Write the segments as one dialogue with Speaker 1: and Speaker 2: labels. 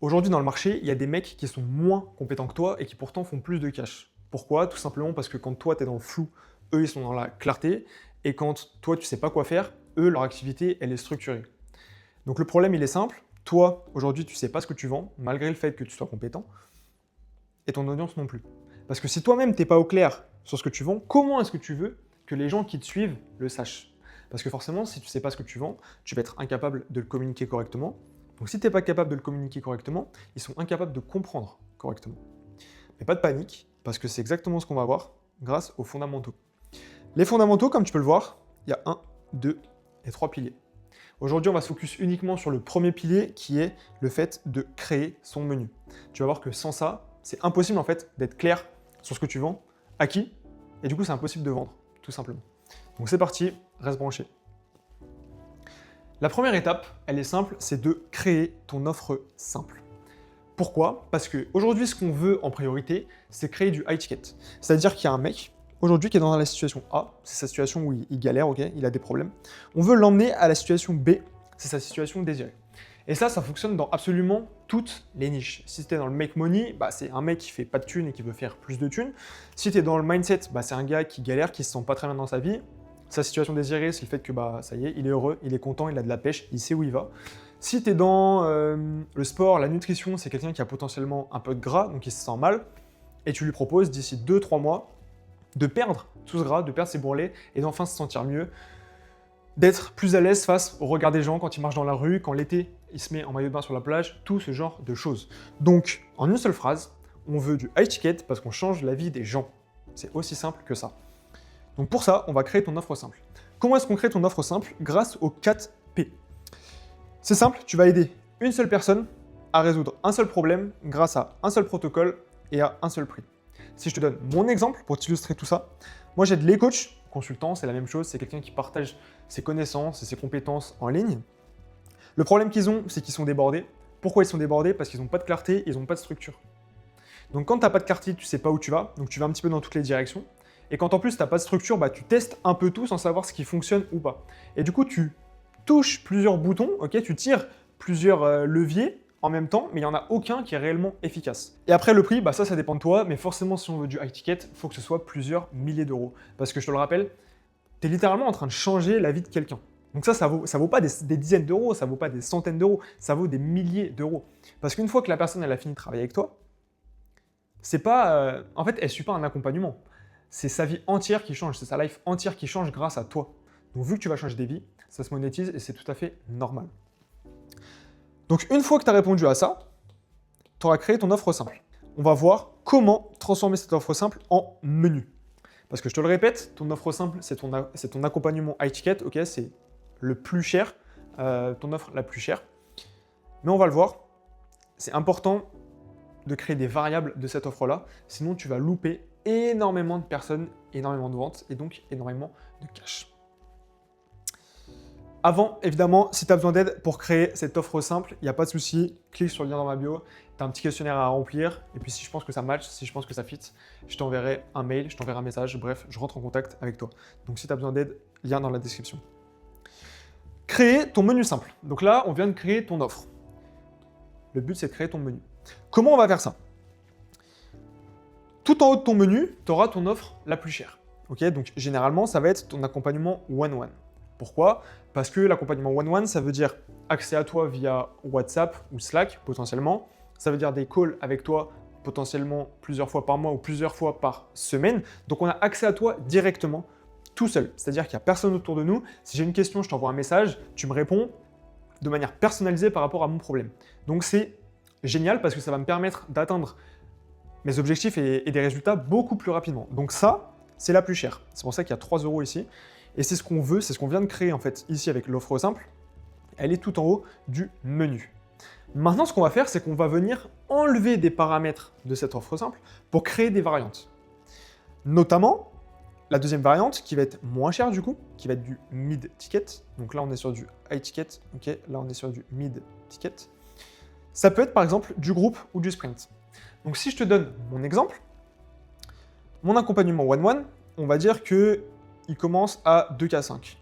Speaker 1: Aujourd'hui, dans le marché, il y a des mecs qui sont moins compétents que toi et qui pourtant font plus de cash. Pourquoi? Tout simplement parce que quand toi, tu es dans le flou, eux, ils sont dans la clarté. Et quand toi, tu sais pas quoi faire, eux, leur activité, elle est structurée. Donc le problème, il est simple. Toi, aujourd'hui, tu sais pas ce que tu vends, malgré le fait que tu sois compétent, et ton audience non plus. Parce que si toi-même, tu n'es pas au clair sur ce que tu vends, comment est-ce que tu veux que les gens qui te suivent le sachent? Parce que forcément, si tu ne sais pas ce que tu vends, tu vas être incapable de le communiquer correctement. Donc si tu n'es pas capable de le communiquer correctement, ils sont incapables de comprendre correctement. Mais pas de panique, parce que c'est exactement ce qu'on va voir grâce aux fondamentaux. Les fondamentaux, comme tu peux le voir, il y a 1, 2 et 3 piliers. Aujourd'hui, on va se focus uniquement sur le premier pilier qui est le fait de créer son menu. Tu vas voir que sans ça, c'est impossible en fait d'être clair sur ce que tu vends, à qui, et du coup c'est impossible de vendre, tout simplement. Donc c'est parti, reste branché. La première étape, elle est simple, c'est de créer ton offre simple. Pourquoi? Parce qu'aujourd'hui, ce qu'on veut en priorité, c'est créer du high ticket. C'est-à-dire qu'il y a un mec, aujourd'hui, qui est dans la situation A, c'est sa situation où il galère, ok, il a des problèmes. On veut l'emmener à la situation B, c'est sa situation désirée. Et ça fonctionne dans absolument toutes les niches. Si tu es dans le make money, bah, c'est un mec qui fait pas de thunes et qui veut faire plus de thunes. Si tu es dans le mindset, bah, c'est un gars qui galère, qui se sent pas très bien dans sa vie. Sa situation désirée, c'est le fait que bah, ça y est, il est heureux, il est content, il a de la pêche, il sait où il va. Si tu es dans le sport, la nutrition, c'est quelqu'un qui a potentiellement un peu de gras, donc il se sent mal, et tu lui proposes d'ici 2-3 mois de perdre tout ce gras, de perdre ses bourrelets, et d'enfin se sentir mieux, d'être plus à l'aise face au regard des gens quand il marche dans la rue, quand l'été il se met en maillot de bain sur la plage, tout ce genre de choses. Donc, en une seule phrase, on veut du high ticket parce qu'on change la vie des gens. C'est aussi simple que ça. Donc pour ça, on va créer ton offre simple. Comment est-ce qu'on crée ton offre simple? Grâce aux 4 P. C'est simple, tu vas aider une seule personne à résoudre un seul problème grâce à un seul protocole et à un seul prix. Si je te donne mon exemple pour t'illustrer tout ça, moi j'aide les coachs, consultants, c'est la même chose, c'est quelqu'un qui partage ses connaissances et ses compétences en ligne. Le problème qu'ils ont, c'est qu'ils sont débordés. Pourquoi ils sont débordés? Parce qu'ils n'ont pas de clarté, ils n'ont pas de structure. Donc quand tu n'as pas de clarté, tu ne sais pas où tu vas, donc tu vas un petit peu dans toutes les directions. Et quand en plus tu n'as pas de structure, bah, tu testes un peu tout sans savoir ce qui fonctionne ou pas. Et du coup, tu touches plusieurs boutons, ok, tu tires plusieurs leviers en même temps, mais il n'y en a aucun qui est réellement efficace. Et après le prix, bah ça dépend de toi, mais forcément si on veut du high ticket, il faut que ce soit plusieurs milliers d'euros. Parce que je te le rappelle, tu es littéralement en train de changer la vie de quelqu'un. Donc ça vaut pas des dizaines d'euros, ça vaut pas des centaines d'euros, ça vaut des milliers d'euros. Parce qu'une fois que la personne elle a fini de travailler avec toi, c'est pas, en fait, elle suit pas un accompagnement. C'est sa vie entière qui change, c'est sa life entière qui change grâce à toi. Donc vu que tu vas changer des vies, ça se monétise et c'est tout à fait normal. Donc une fois que tu as répondu à ça, tu auras créé ton offre simple. On va voir comment transformer cette offre simple en menu. Parce que je te le répète, ton offre simple, c'est ton accompagnement high ticket, ok, c'est le plus cher, ton offre la plus chère. Mais on va le voir, c'est important de créer des variables de cette offre-là, sinon tu vas louper énormément de personnes, énormément de ventes et donc énormément de cash. Avant, évidemment, si tu as besoin d'aide pour créer cette offre simple, il n'y a pas de souci, clique sur le lien dans ma bio, tu as un petit questionnaire à remplir, et puis si je pense que ça match, si je pense que ça fit, je t'enverrai un mail, je t'enverrai un message, bref, je rentre en contact avec toi. Donc si tu as besoin d'aide, lien dans la description. Créer ton menu simple. Donc là, on vient de créer ton offre. Le but, c'est de créer ton menu. Comment on va faire ça? Tout en haut de ton menu, tu auras ton offre la plus chère. Okay, donc généralement, ça va être ton accompagnement one-one. Pourquoi? Parce que l'accompagnement one-one, ça veut dire accès à toi via WhatsApp ou Slack potentiellement. Ça veut dire des calls avec toi potentiellement plusieurs fois par mois ou plusieurs fois par semaine. Donc on a accès à toi directement tout seul. C'est-à-dire qu'il n'y a personne autour de nous. Si j'ai une question, je t'envoie un message, tu me réponds de manière personnalisée par rapport à mon problème. Donc c'est génial parce que ça va me permettre d'atteindre mes objectifs et des résultats beaucoup plus rapidement. Donc ça, c'est la plus chère. C'est pour ça qu'il y a 3 € ici. Et c'est ce qu'on veut, c'est ce qu'on vient de créer en fait ici avec l'offre simple. Elle est tout en haut du menu. Maintenant, ce qu'on va faire, c'est qu'on va venir enlever des paramètres de cette offre simple pour créer des variantes. Notamment, la deuxième variante qui va être moins chère du coup, qui va être du mid ticket. Donc là, on est sur du high ticket. Ok, là, on est sur du mid ticket. Ça peut être par exemple du groupe ou du sprint. Donc si je te donne mon exemple, mon accompagnement one-one, on va dire qu'il commence à 2K5.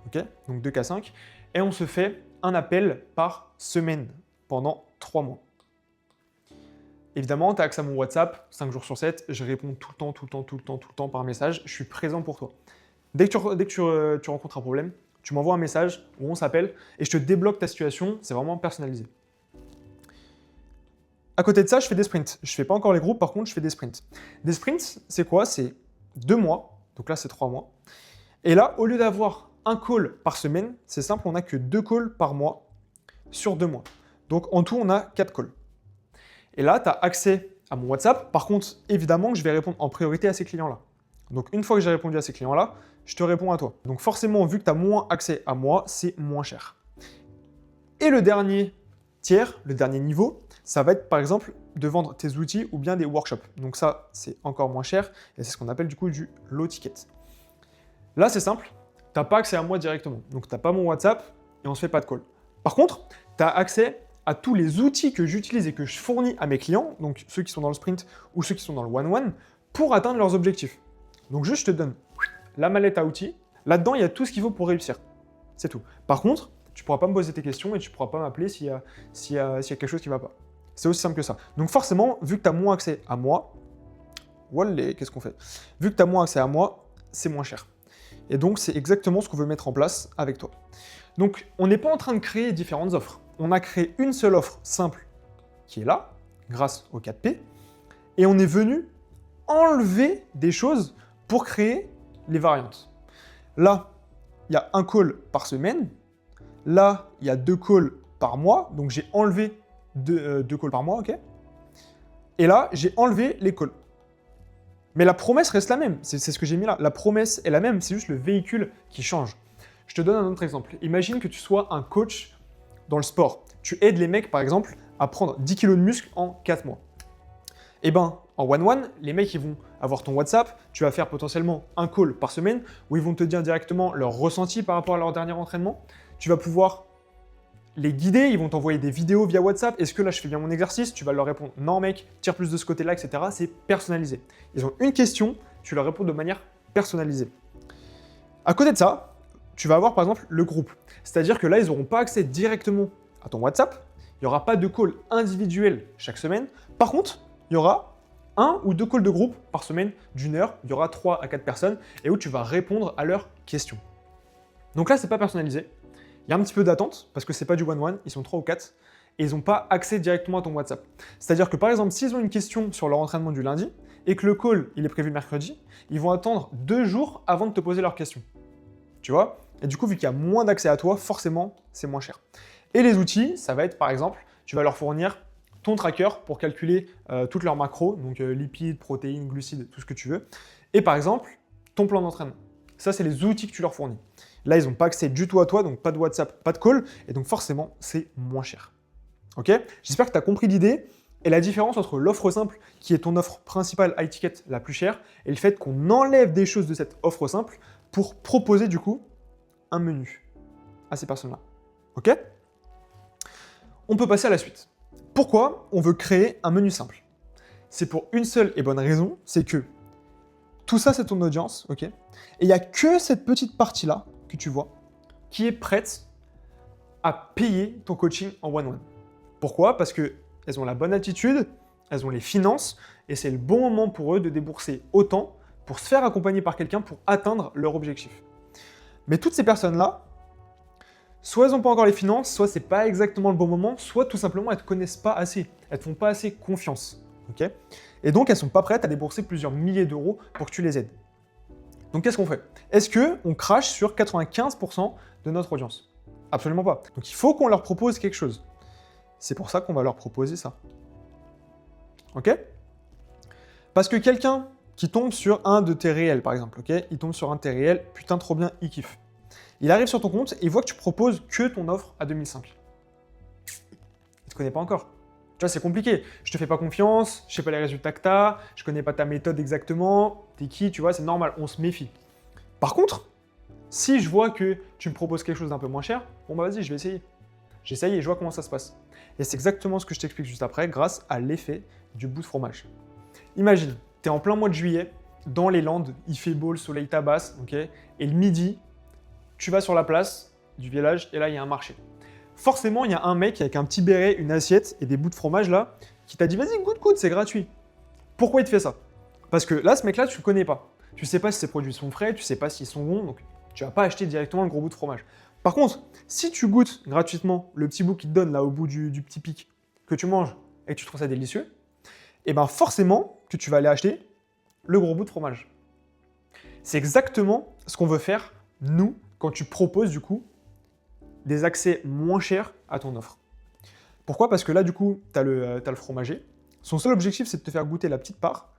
Speaker 1: Ok, donc 2K5. Et on se fait un appel par semaine pendant 3 mois. Évidemment, tu as accès à mon WhatsApp, 5 jours sur 7, je réponds tout le temps par message, je suis présent pour toi. Dès que tu rencontres un problème, tu m'envoies un message ou on s'appelle et je te débloque ta situation, c'est vraiment personnalisé. À côté de ça, je fais des sprints. Je ne fais pas encore les groupes, par contre, je fais des sprints. Des sprints, c'est quoi? C'est 2 mois, donc là, c'est 3 mois. Et là, au lieu d'avoir un call par semaine, c'est simple, on n'a que 2 calls par mois sur 2 mois. Donc en tout, on a 4 calls. Et là, tu as accès à mon WhatsApp. Par contre, évidemment que je vais répondre en priorité à ces clients-là. Donc une fois que j'ai répondu à ces clients-là, je te réponds à toi. Donc forcément, vu que tu as moins accès à moi, c'est moins cher. Et le dernier tiers, le dernier niveau, ça va être par exemple de vendre tes outils ou bien des workshops. Donc ça, c'est encore moins cher et c'est ce qu'on appelle du coup du low ticket. Là, c'est simple, tu n'as pas accès à moi directement. Donc tu n'as pas mon WhatsApp et on ne se fait pas de call. Par contre, tu as accès à tous les outils que j'utilise et que je fournis à mes clients, donc ceux qui sont dans le sprint ou ceux qui sont dans le one-one, pour atteindre leurs objectifs. Donc juste, je te donne la mallette à outils. Là-dedans, il y a tout ce qu'il faut pour réussir. C'est tout. Par contre, tu ne pourras pas me poser tes questions et tu ne pourras pas m'appeler s'il y a quelque chose qui ne va pas. C'est aussi simple que ça. Donc forcément, vu que tu as moins accès à moi, wallah, qu'est-ce qu'on fait? Vu que tu as moins accès à moi, c'est moins cher. Et donc, c'est exactement ce qu'on veut mettre en place avec toi. Donc, on n'est pas en train de créer différentes offres. On a créé une seule offre simple qui est là, grâce au 4P, et on est venu enlever des choses pour créer les variantes. Là, il y a un call par semaine. Là, il y a 2 calls par mois. Donc, j'ai enlevé 2 calls par mois, ok? Et là, j'ai enlevé les calls. Mais la promesse reste la même. C'est ce que j'ai mis là. La promesse est la même. C'est juste le véhicule qui change. Je te donne un autre exemple. Imagine que tu sois un coach dans le sport. Tu aides les mecs, par exemple, à prendre 10 kg de muscle en 4 mois. Eh ben, en one-one, les mecs, ils vont avoir ton WhatsApp, tu vas faire potentiellement un call par semaine où ils vont te dire directement leur ressenti par rapport à leur dernier entraînement. Tu vas pouvoir les guider, ils vont t'envoyer des vidéos via WhatsApp. Est-ce que là, je fais bien mon exercice? Tu vas leur répondre non, mec, tire plus de ce côté-là, etc. C'est personnalisé. Ils ont une question, tu leur réponds de manière personnalisée. À côté de ça, tu vas avoir par exemple le groupe. C'est-à-dire que là, ils n'auront pas accès directement à ton WhatsApp. Il n'y aura pas de call individuel chaque semaine. Par contre, il y aura 1 ou 2 calls de groupe par semaine d'une heure. Il y aura 3 à 4 personnes et où tu vas répondre à leurs questions. Donc là, c'est pas personnalisé. Il y a un petit peu d'attente parce que c'est pas du one-one, ils sont 3 ou 4 et ils n'ont pas accès directement à ton WhatsApp. C'est-à-dire que par exemple, s'ils ont une question sur leur entraînement du lundi et que le call il est prévu le mercredi, ils vont attendre 2 jours avant de te poser leur question. Tu vois? Et du coup, vu qu'il y a moins d'accès à toi, forcément, c'est moins cher. Et les outils, ça va être par exemple, tu vas leur fournir ton tracker pour calculer toutes leurs macros, donc lipides, protéines, glucides, tout ce que tu veux. Et par exemple, ton plan d'entraînement. Ça, c'est les outils que tu leur fournis. Là, ils n'ont pas accès du tout à toi, donc pas de WhatsApp, pas de call, et donc forcément, c'est moins cher. Ok? J'espère que tu as compris l'idée et la différence entre l'offre simple, qui est ton offre principale high ticket la plus chère, et le fait qu'on enlève des choses de cette offre simple pour proposer du coup un menu à ces personnes-là. Ok? On peut passer à la suite. Pourquoi on veut créer un menu simple? C'est pour une seule et bonne raison, c'est que tout ça, c'est ton audience, ok? Et il n'y a que cette petite partie-là que tu vois qui est prête à payer ton coaching en one-one. Pourquoi? Parce qu'elles ont la bonne attitude, elles ont les finances, et c'est le bon moment pour eux de débourser autant pour se faire accompagner par quelqu'un pour atteindre leur objectif. Mais toutes ces personnes-là, soit elles n'ont pas encore les finances, soit c'est pas exactement le bon moment, soit tout simplement elles ne te connaissent pas assez, elles ne te font pas assez confiance. Okay? Et donc elles ne sont pas prêtes à débourser plusieurs milliers d'euros pour que tu les aides. Donc qu'est-ce qu'on fait? Est-ce qu'on crache sur 95% de notre audience? Absolument pas. Donc il faut qu'on leur propose quelque chose. C'est pour ça qu'on va leur proposer ça. Ok? Parce que quelqu'un qui tombe sur un de tes réels, par exemple, ok? Il tombe sur un de tes réels, putain trop bien, il kiffe. Il arrive sur ton compte et il voit que tu proposes que ton offre à 2005. Il ne te connaît pas encore. Tu vois, c'est compliqué. Je te fais pas confiance, je sais pas les résultats que tu as, je connais pas ta méthode exactement, t'es qui, tu vois, c'est normal, on se méfie. Par contre, si je vois que tu me proposes quelque chose d'un peu moins cher, bon bah vas-y, je vais essayer. J'essaye et je vois comment ça se passe. Et c'est exactement ce que je t'explique juste après, grâce à l'effet du bout de fromage. Imagine, tu es en plein mois de juillet, dans les Landes, il fait beau, le soleil tabasse, ok? Et le midi, tu vas sur la place du village et là, il y a un marché. Forcément, il y a un mec avec un petit béret, une assiette et des bouts de fromage là, qui t'a dit vas-y, goûte, c'est gratuit. Pourquoi il te fait ça? Parce que là, ce mec-là, tu le connais pas. Tu sais pas si ces produits sont frais, tu sais pas s'ils sont bons, donc tu vas pas acheter directement le gros bout de fromage. Par contre, si tu goûtes gratuitement le petit bout qu'il te donne là au bout du petit pic, que tu manges et que tu trouves ça délicieux, et ben forcément que tu vas aller acheter le gros bout de fromage. C'est exactement ce qu'on veut faire, nous, quand tu proposes du coup des accès moins chers à ton offre. Pourquoi? Parce que là, du coup, tu as le fromager. Son seul objectif, c'est de te faire goûter la petite part,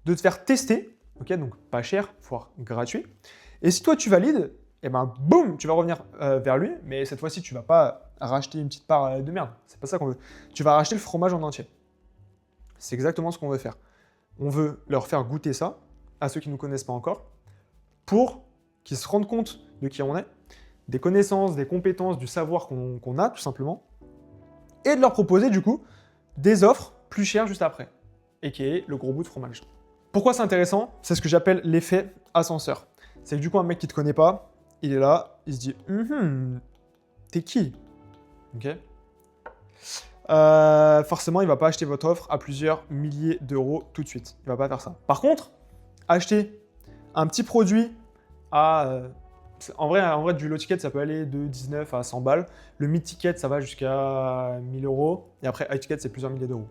Speaker 1: de te faire tester, ok, donc pas cher, voire gratuit. Et si toi, tu valides, et ben boum, tu vas revenir vers lui, mais cette fois-ci, tu vas pas racheter une petite part de merde. C'est pas ça qu'on veut. Tu vas racheter le fromage en entier. C'est exactement ce qu'on veut faire. On veut leur faire goûter ça à ceux qui ne nous connaissent pas encore, pour qu'ils se rendent compte de qui on est, des connaissances, des compétences, du savoir qu'on a, tout simplement, et de leur proposer, du coup, des offres plus chères juste après, et qui est le gros bout de fromage. Pourquoi c'est intéressant? C'est ce que j'appelle l'effet ascenseur. C'est que du coup, un mec qui ne te connaît pas, il est là, il se dit « T'es qui ?» Ok. Forcément, il ne va pas acheter votre offre à plusieurs milliers d'euros tout de suite. Il ne va pas faire ça. Par contre, acheter un petit produit à... En vrai, du low ticket, ça peut aller de 19 à 100 balles. Le mid ticket, ça va jusqu'à 1000 euros. Et après, high ticket, c'est plusieurs milliers d'euros.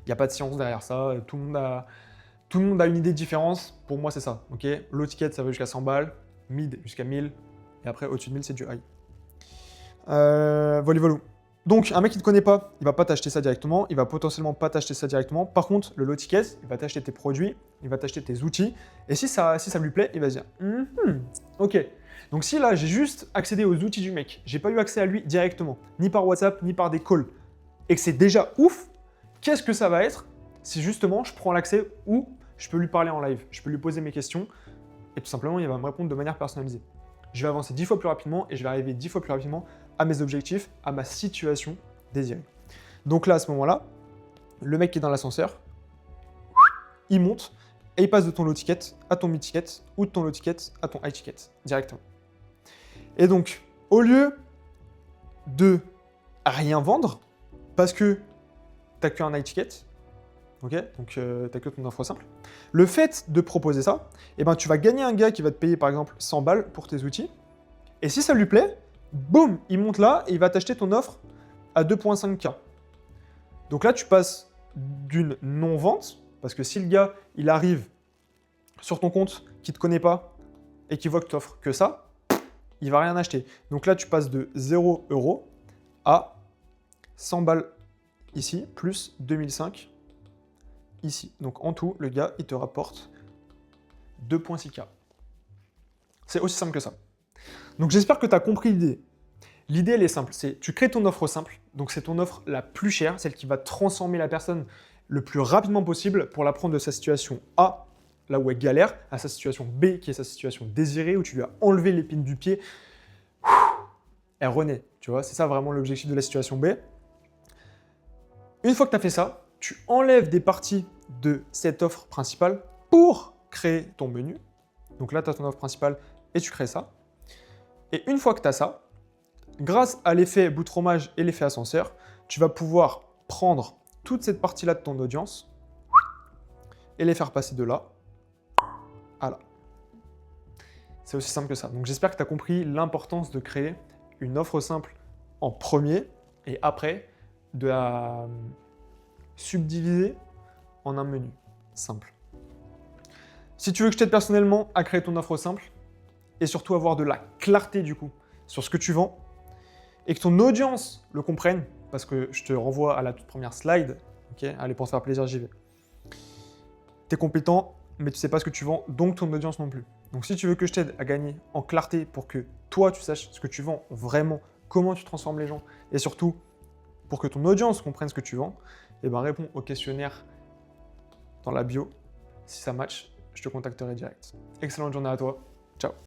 Speaker 1: Il n'y a pas de science derrière ça. Tout le monde a une idée différente. Pour moi, c'est ça. Okay, low ticket, ça va jusqu'à 100 balles. Mid, jusqu'à 1000. Et après, au-dessus de 1000, c'est du high. Voilà. Donc, un mec qui ne te connaît pas, il ne va pas t'acheter ça directement. Il va potentiellement pas t'acheter ça directement. Par contre, le low ticket, il va t'acheter tes produits. Il va t'acheter tes outils. Et si ça lui plaît, il va se dire ok. Donc, si là, j'ai juste accédé aux outils du mec, j'ai pas eu accès à lui directement, ni par WhatsApp, ni par des calls, et que c'est déjà ouf, qu'est-ce que ça va être si justement je prends l'accès où je peux lui parler en live, je peux lui poser mes questions, et tout simplement, il va me répondre de manière personnalisée. Je vais avancer 10 fois plus rapidement et je vais arriver 10 fois plus rapidement à mes objectifs, à ma situation désirée. Donc là, à ce moment-là, le mec qui est dans l'ascenseur, il monte et il passe de ton low ticket à ton mid ticket ou de ton low ticket à ton high ticket directement. Et donc, au lieu de rien vendre, parce que tu n'as qu'un high ticket, ok, donc tu n'as que ton offre simple, le fait de proposer ça, eh ben, tu vas gagner un gars qui va te payer par exemple 100 balles pour tes outils, et si ça lui plaît, boum, il monte là et il va t'acheter ton offre à 2,5K. Donc là, tu passes d'une non-vente, parce que si le gars, il arrive sur ton compte, qui ne te connaît pas, et qui voit que tu offres que ça, il va rien acheter. Donc là, tu passes de 0 € à 100 balles ici, plus 2005 ici. Donc en tout, le gars, il te rapporte 2,6K. C'est aussi simple que ça. Donc j'espère que tu as compris l'idée. L'idée, elle est simple. C'est tu crées ton offre simple. Donc c'est ton offre la plus chère, celle qui va transformer la personne le plus rapidement possible pour la prendre de sa situation A, là où elle galère, à sa situation B, qui est sa situation désirée, où tu lui as enlevé l'épine du pied. Elle renaît. Tu vois, c'est ça vraiment l'objectif de la situation B. Une fois que tu as fait ça, tu enlèves des parties de cette offre principale pour créer ton menu. Donc là, tu as ton offre principale et tu crées ça. Et une fois que tu as ça, grâce à l'effet bout de fromage et l'effet ascenseur, tu vas pouvoir prendre toute cette partie-là de ton audience et les faire passer de là à là. C'est aussi simple que ça. Donc j'espère que tu as compris l'importance de créer une offre simple en premier et après de la subdiviser en un menu simple. Si tu veux que je t'aide personnellement à créer ton offre simple et surtout avoir de la clarté du coup sur ce que tu vends et que ton audience le comprenne, parce que je te renvoie à la toute première slide, ok, allez, pour te faire plaisir, j'y vais. Tu es compétent, mais tu ne sais pas ce que tu vends, donc ton audience non plus. Donc si tu veux que je t'aide à gagner en clarté pour que toi, tu saches ce que tu vends vraiment, comment tu transformes les gens, et surtout pour que ton audience comprenne ce que tu vends, eh ben, réponds au questionnaire dans la bio. Si ça match, je te contacterai direct. Excellente journée à toi. Ciao.